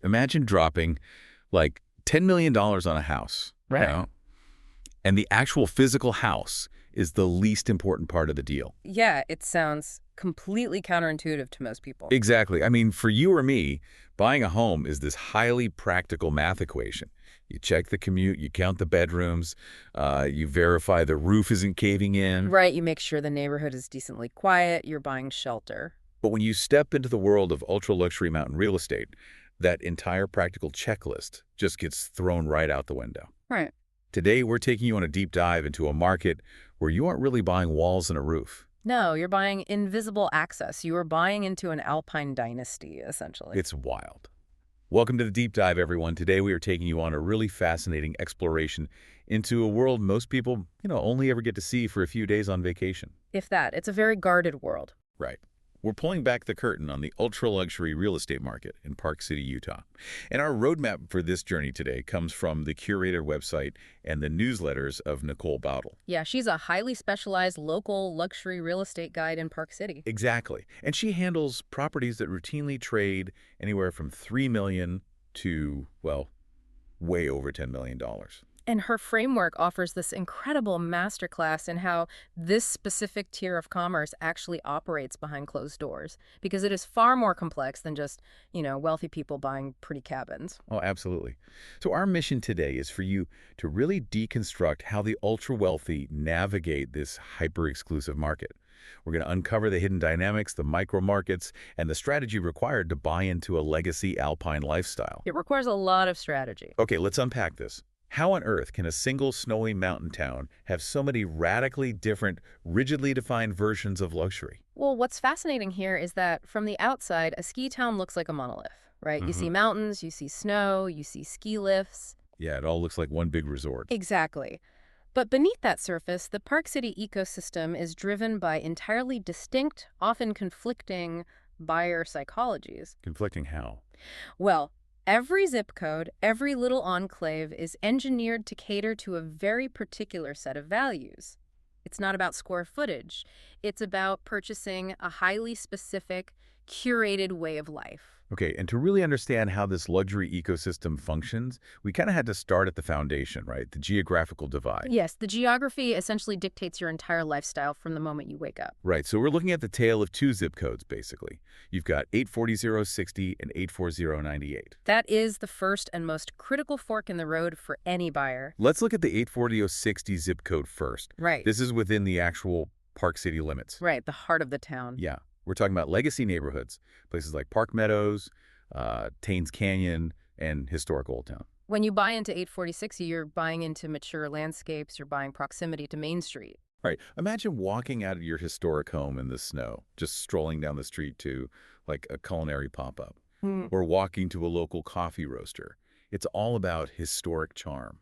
Imagine dropping like $10 million on a house, Right. and the actual physical house is the least important part of the deal. Yeah, it sounds completely counterintuitive to most people. Exactly. I mean, for you or me, buying a home is this highly practical math equation. You check the commute, you count the bedrooms, you verify the roof isn't caving in. Right, you make sure the neighborhood is decently quiet, you're buying shelter. But when you step into the world of ultra-luxury mountain real estate, that entire practical checklist just gets thrown right out the window. Right. Today, we're taking you on a deep dive into a market where you aren't really buying walls and a roof. No, you're buying invisible access. You are buying into an alpine dynasty, essentially. It's wild. Welcome to the deep dive, everyone. Today, we are taking you on a really fascinating exploration into a world most people, only ever get to see for a few days on vacation. If that, it's a very guarded world. Right. We're pulling back the curtain on the ultra-luxury real estate market in Park City, Utah. And our roadmap for this journey today comes from the curated website and the newsletters of Nicole Bowdle. Yeah, she's a highly specialized local luxury real estate guide in Park City. Exactly. And she handles properties that routinely trade anywhere from $3 million to, well, way over $10 million. And her framework offers this incredible masterclass in how this specific tier of commerce actually operates behind closed doors, because it is far more complex than just, wealthy people buying pretty cabins. Oh, absolutely. So our mission today is for you to really deconstruct how the ultra-wealthy navigate this hyper-exclusive market. We're going to uncover the hidden dynamics, the micro markets, and the strategy required to buy into a legacy alpine lifestyle. It requires a lot of strategy. Okay, let's unpack this. How on earth can a single snowy mountain town have so many radically different, rigidly defined versions of luxury? Well, what's fascinating here is that from the outside, a ski town looks like a monolith, right? You see mountains, you see snow, you see ski lifts. Yeah, it all looks like one big resort. Exactly. But beneath that surface, the Park City ecosystem is driven by entirely distinct, often conflicting buyer psychologies. Conflicting how? Well, every zip code, every little enclave is engineered to cater to a very particular set of values. It's not about square footage. It's about purchasing a highly specific, curated way of life. Okay, and to really understand how this luxury ecosystem functions, we kind of had to start at the foundation, right? The geographical divide. Yes, the geography essentially dictates your entire lifestyle from the moment you wake up. Right, so we're looking at the tale of two zip codes, basically. You've got 84060 and 84098. That is the first and most critical fork in the road for any buyer. Let's look at the 84060 zip code first. Right. This is within the actual Park City limits. Right, the heart of the town. Yeah. We're talking about legacy neighborhoods, places like Park Meadows, Taines Canyon, and historic Old Town. When you buy into 84060, you're buying into mature landscapes, you're buying proximity to Main Street. Right. Imagine walking out of your historic home in the snow, just strolling down the street to like a culinary pop-up, or walking to a local coffee roaster. It's all about historic charm.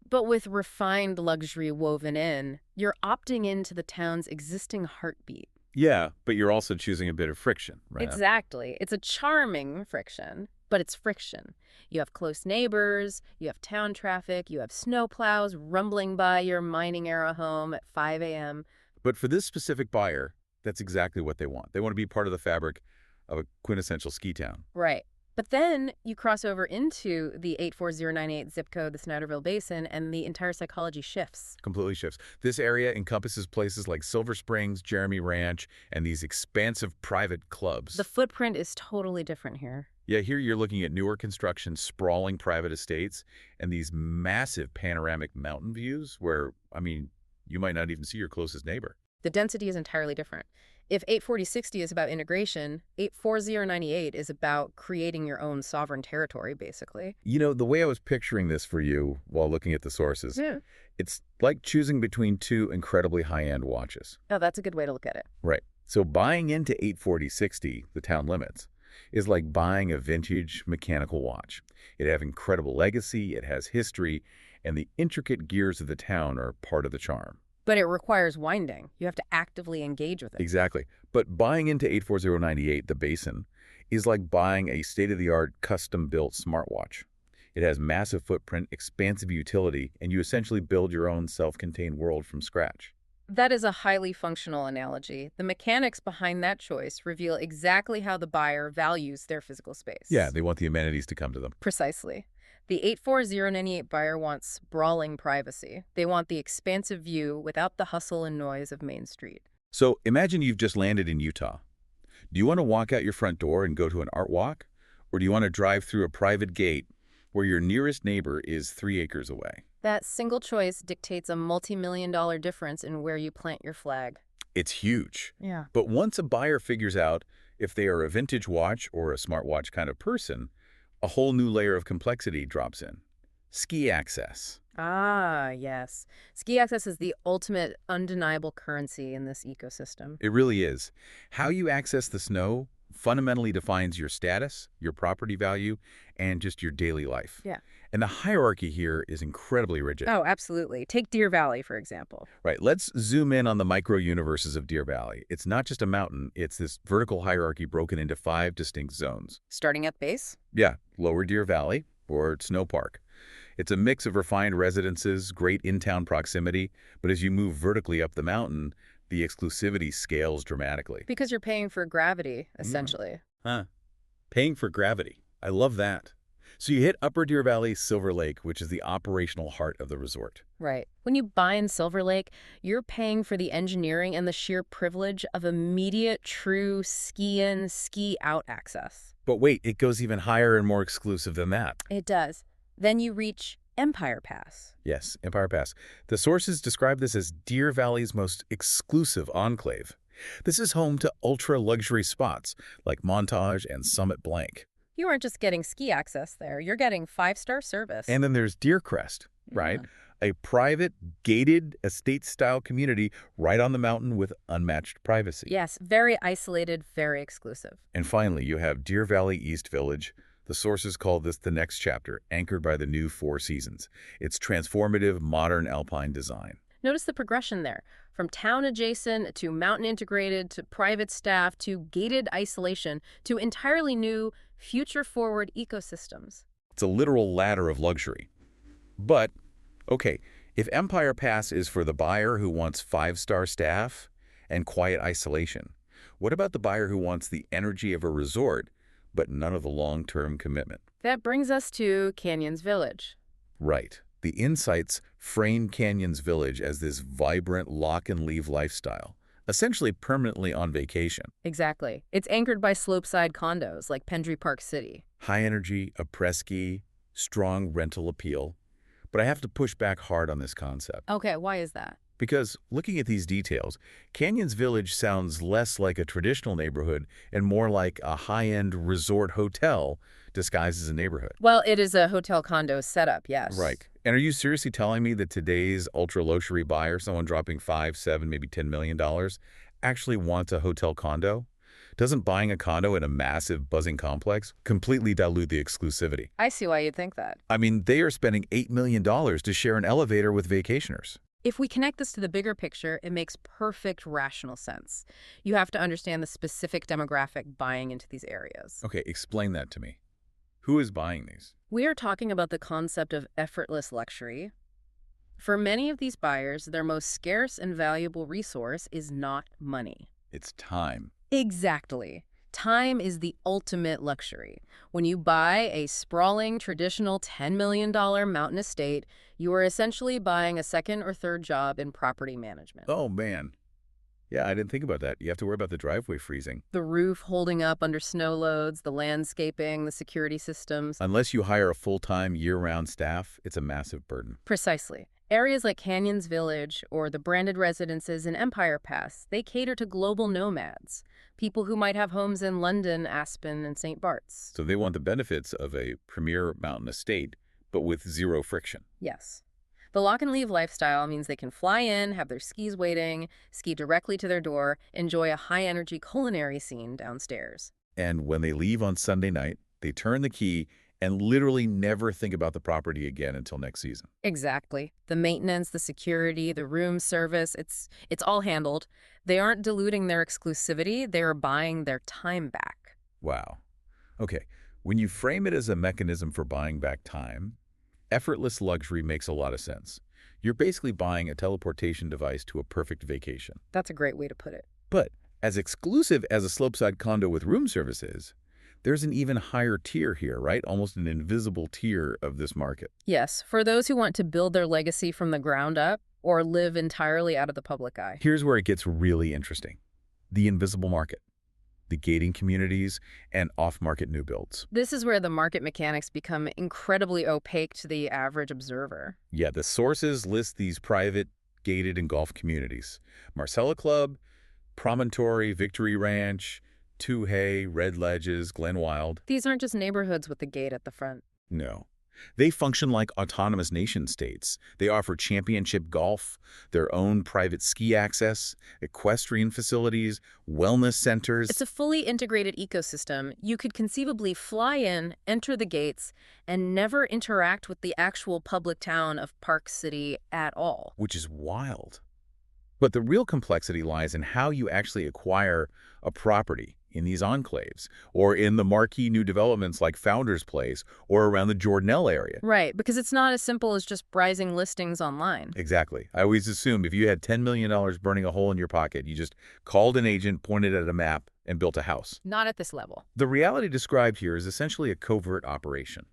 But with refined luxury woven in, you're opting into the town's existing heartbeat. Yeah, but you're also choosing a bit of friction, right? Exactly. It's a charming friction, but it's friction. You have close neighbors, you have town traffic, you have snowplows rumbling by your mining-era home at 5 a.m. But for this specific buyer, that's exactly what they want. They want to be part of the fabric of a quintessential ski town. Right. But then you cross over into the 84098 zip code, the Snyderville Basin, and the entire psychology shifts. Completely shifts. This area encompasses places like Silver Springs, Jeremy Ranch, and these expansive private clubs. The footprint is totally different here. Yeah, here you're looking at newer construction, sprawling private estates, and these massive panoramic mountain views where, you might not even see your closest neighbor. The density is entirely different. If 84060 is about integration, 84098 is about creating your own sovereign territory, basically. The way I was picturing this for you while looking at the sources, it's like choosing between two incredibly high-end watches. Oh, that's a good way to look at it. Right. So buying into 84060, the town limits, is like buying a vintage mechanical watch. It has incredible legacy, it has history, and the intricate gears of the town are part of the charm. But it requires winding. You have to actively engage with it. Exactly. But buying into 84098, the Basin, is like buying a state-of-the-art custom-built smartwatch. It has massive footprint, expansive utility, and you essentially build your own self-contained world from scratch. That is a highly functional analogy. The mechanics behind that choice reveal exactly how the buyer values their physical Yeah, space. they want the amenities to come to them. Precisely. The 84098 buyer wants sprawling privacy. They want the expansive view without the hustle and noise of Main Street. So imagine you've just landed in Utah. Do you want to walk out your front door and go to an art walk? Or do you want to drive through a private gate where your nearest neighbor is 3 acres away? That single choice dictates a multi-million-dollar difference in where you plant your flag. It's huge. Yeah. But once a buyer figures out if they are a vintage watch or a smartwatch kind of person, a whole new layer of complexity drops in. Ski access. Ah, yes. Ski access is the ultimate undeniable currency in this ecosystem. It really is. How you access the snow fundamentally defines your status, your property value, and just your daily life. Yeah. And the hierarchy here is incredibly rigid. Oh, absolutely. Take Deer Valley, for example. Right, let's zoom in on the micro-universes of Deer Valley. It's not just a mountain, it's this vertical hierarchy broken into 5 distinct zones. Starting at base? Yeah, Lower Deer Valley, or Snow Park. It's a mix of refined residences, great in-town proximity, but as you move vertically up the mountain, the exclusivity scales dramatically. Because you're paying for gravity, essentially. Huh. Paying for gravity. I love that. So you hit Upper Deer Valley, Silver Lake, which is the operational heart of the resort. Right. When you buy in Silver Lake, you're paying for the engineering and the sheer privilege of immediate, true ski-in, ski-out access. But wait, it goes even higher and more exclusive than that. It does. Then you reach Empire Pass. Yes, Empire Pass. The sources describe this as Deer Valley's most exclusive enclave. This is home to ultra-luxury spots like Montage and Summit Blank. You aren't just getting ski access there. You're getting 5-star service. And then there's Deer Crest, right? Yeah. A private, gated, estate-style community right on the mountain with unmatched privacy. Yes, very isolated, very exclusive. And finally, you have Deer Valley East Village. The sources call this the next chapter, anchored by the new Four Seasons. It's transformative, modern alpine design. Notice the progression there. From town adjacent to mountain integrated to private staff to gated isolation to entirely new, future-forward ecosystems. It's a literal ladder of luxury. But, okay, if Empire Pass is for the buyer who wants 5-star staff and quiet isolation, what about the buyer who wants the energy of a resort but none of the long-term commitment? That brings us to Canyons Village. Right. The insights frame Canyons Village as this vibrant lock-and-leave lifestyle, essentially permanently on vacation. Exactly. It's anchored by slopeside condos like DeerValleyParkCity. High energy, après-ski, strong rental appeal. But I have to push back hard on this concept. Okay, why is that? Because looking at these details, Canyons Village sounds less like a traditional neighborhood and more like a high-end resort hotel disguised as a neighborhood. Well, it is a hotel condo setup, yes. Right. And are you seriously telling me that today's ultra-luxury buyer, someone dropping $5, $7, maybe $10 million, actually wants a hotel condo? Doesn't buying a condo in a massive, buzzing complex completely dilute the exclusivity? I see why you'd think that. I mean, they are spending $8 million to share an elevator with vacationers. If we connect this to the bigger picture, it makes perfect rational sense. You have to understand the specific demographic buying into these areas. Okay, explain that to me. Who is buying these? We are talking about the concept of effortless luxury. For many of these buyers, their most scarce and valuable resource is not money. It's time. Exactly. Time is the ultimate luxury. When you buy a sprawling, traditional $10 million mountain estate, you are essentially buying a second or third job in property management. Oh, man. Yeah, I didn't think about that. You have to worry about the driveway freezing. The roof holding up under snow loads, the landscaping, the security systems. Unless you hire a full-time, year-round staff, it's a massive burden. Precisely. Areas like Canyons Village or the branded residences in Empire Pass, they cater to global nomads, people who might have homes in London, Aspen, and St. Bart's. So they want the benefits of a premier mountain estate, but with zero friction. Yes. The lock-and-leave lifestyle means they can fly in, have their skis waiting, ski directly to their door, enjoy a high-energy culinary scene downstairs. And when they leave on Sunday night, they turn the key and literally never think about the property again until next season. Exactly. The maintenance, the security, the room service, it's all handled. They aren't diluting their exclusivity, they're buying their time back. Wow. Okay, when you frame it as a mechanism for buying back time, effortless luxury makes a lot of sense. You're basically buying a teleportation device to a perfect vacation. That's a great way to put it. But as exclusive as a slopeside condo with room service is, there's an even higher tier here, right? Almost an invisible tier of this market. Yes, for those who want to build their legacy from the ground up or live entirely out of the public eye. Here's where it gets really interesting. The invisible market, the gating communities, and off-market new builds. This is where the market mechanics become incredibly opaque to the average observer. Yeah, the sources list these private, gated, and golf communities. Marcella Club, Promontory, Victory Ranch, Toohey, Red Ledges, Glen Wild. These aren't just neighborhoods with the gate at the front. No. They function like autonomous nation-states. They offer championship golf, their own private ski access, equestrian facilities, wellness centers. It's a fully integrated ecosystem. You could conceivably fly in, enter the gates, and never interact with the actual public town of Park City at all. Which is wild. But the real complexity lies in how you actually acquire a property in these enclaves, or in the marquee new developments like Founders Place or around the Jordanelle area. Right, because it's not as simple as just browsing listings online. Exactly. I always assumed if you had $10 million burning a hole in your pocket, you just called an agent, pointed at a map, and built a house. Not at this level. The reality described here is essentially a covert operation.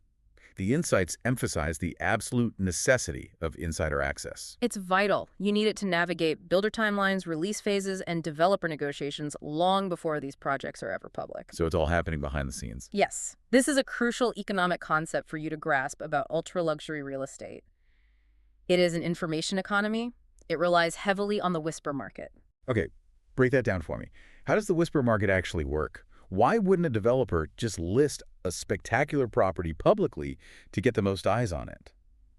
The insights emphasize the absolute necessity of insider access. It's vital. You need it to navigate builder timelines, release phases, and developer negotiations long before these projects are ever public. So it's all happening behind the scenes. Yes, this is a crucial economic concept for you to grasp about ultra-luxury real estate. It is an information economy. It relies heavily on the whisper market. Okay, break that down for me. How does the whisper market actually work? Why wouldn't a developer just list a spectacular property publicly to get the most eyes on it?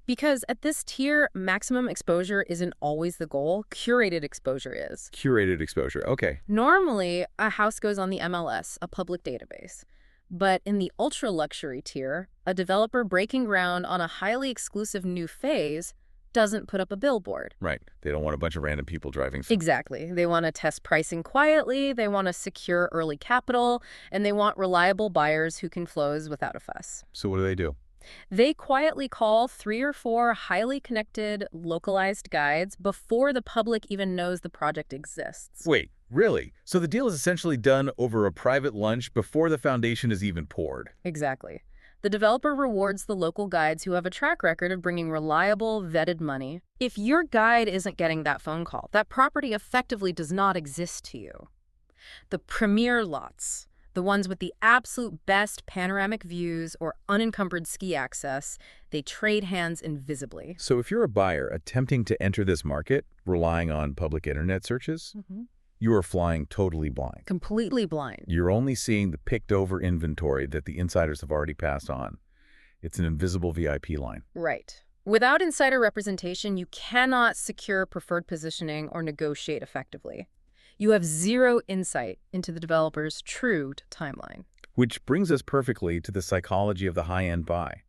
Because at this tier, maximum exposure isn't always the goal. Curated exposure is. Curated exposure, okay. Normally, a house goes on the MLS, a public database. But in the ultra-luxury tier, a developer breaking ground on a highly exclusive new phase doesn't put up a billboard. Right. They don't want a bunch of random people driving. Exactly. They want to test pricing quietly, they want to secure early capital, and they want reliable buyers who can close without a fuss. So what do? They quietly call 3 or 4 highly connected, localized guides before the public even knows the project exists. Wait, really? So the deal is essentially done over a private lunch before the foundation is even poured? Exactly. The developer rewards the local guides who have a track record of bringing reliable, vetted money. If your guide isn't getting that phone call, that property effectively does not exist to you. The premier lots, the ones with the absolute best panoramic views or unencumbered ski access, they trade hands invisibly. So if you're a buyer attempting to enter this market, relying on public internet searches, you are flying totally blind. Completely blind. You're only seeing the picked-over inventory that the insiders have already passed on. It's an invisible VIP line. Right. Without insider representation, you cannot secure preferred positioning or negotiate effectively. You have zero insight into the developer's true timeline. Which brings us perfectly to the psychology of the high-end buy.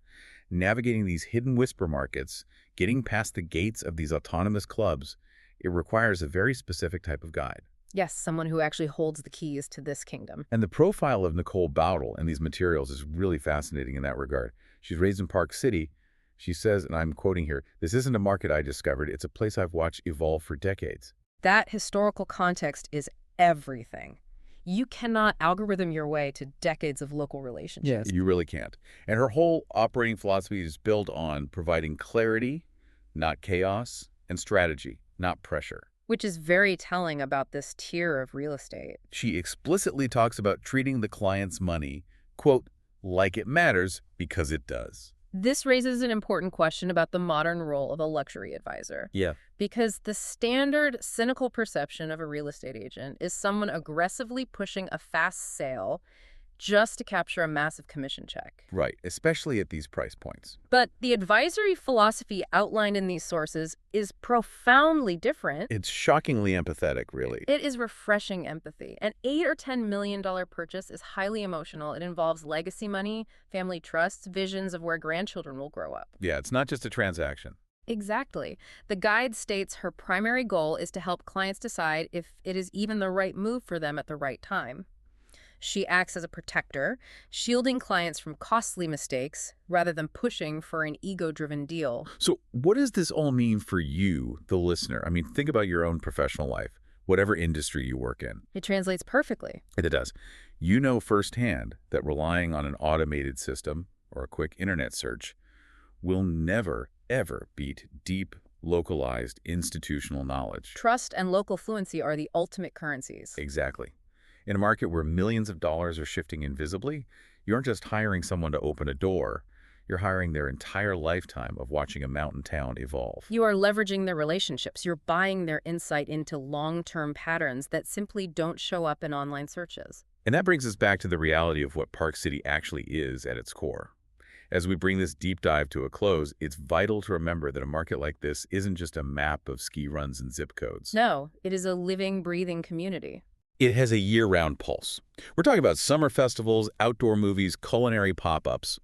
Navigating these hidden whisper markets, getting past the gates of these autonomous clubs, it requires a very specific type of guide. Yes, someone who actually holds the keys to this kingdom. And the profile of Nicole Bowdle in these materials is really fascinating in that regard. She's raised in Park City. She says, and I'm quoting here, "This isn't a market I discovered. It's a place I've watched evolve for decades." That historical context is everything. You cannot algorithm your way to decades of local relationships. Yes. You really can't. And her whole operating philosophy is built on providing clarity, not chaos, and strategy, not pressure. Which is very telling about this tier of real estate. She explicitly talks about treating the client's money, quote, like it matters because it does. This raises an important question about the modern role of a luxury advisor. Yeah. Because the standard cynical perception of a real estate agent is someone aggressively pushing a fast sale just to capture a massive commission check. Right, especially at these price points. But the advisory philosophy outlined in these sources is profoundly different. It's shockingly empathetic, really. It is refreshing empathy. An $8 or $10 million purchase is highly emotional. It involves legacy money, family trusts, visions of where grandchildren will grow up. Yeah, it's not just a transaction. Exactly. The guide states her primary goal is to help clients decide if it is even the right move for them at the right time. She acts as a protector, shielding clients from costly mistakes rather than pushing for an ego-driven deal. So what does this all mean for you, the listener? I mean, think about your own professional life, whatever industry you work in. It translates perfectly. It does. You know firsthand that relying on an automated system or a quick internet search will never, ever beat deep, localized, institutional knowledge. Trust and local fluency are the ultimate currencies. Exactly. In a market where millions of dollars are shifting invisibly, you aren't just hiring someone to open a door. You're hiring their entire lifetime of watching a mountain town evolve. You are leveraging their relationships. You're buying their insight into long-term patterns that simply don't show up in online searches. And that brings us back to the reality of what Park City actually is at its core. As we bring this deep dive to a close, it's vital to remember that a market like this isn't just a map of ski runs and zip codes. No, it is a living, breathing community. It has a year-round pulse. We're talking about summer festivals, outdoor movies, culinary pop-ups.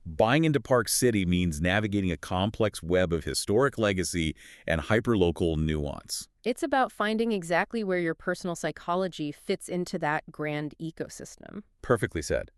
Buying into Park City means navigating a complex web of historic legacy and hyperlocal nuance. It's about finding exactly where your personal psychology fits into that grand ecosystem. Perfectly said.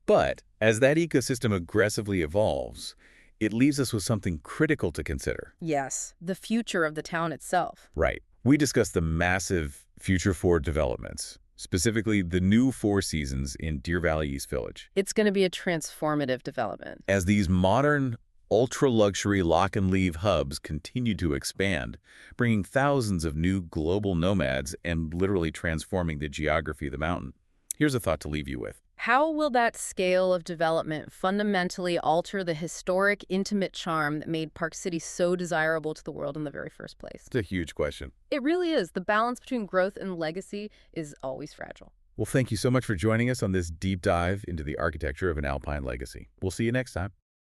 But as that ecosystem aggressively evolves, it leaves us with something critical to consider. Yes, the future of the town itself. Right. We discussed the massive future forward developments, specifically the new Four Seasons in Deer Valley East Village. It's going to be a transformative development. As these modern, ultra-luxury lock-and-leave hubs continue to expand, bringing thousands of new global nomads and literally transforming the geography of the mountain. Here's a thought to leave you with. How will that scale of development fundamentally alter the historic, intimate charm that made Park City so desirable to the world in the very first place? It's a huge question. It really is. The balance between growth and legacy is always fragile. Well, thank you so much for joining us on this deep dive into the architecture of an alpine legacy. We'll see you next time.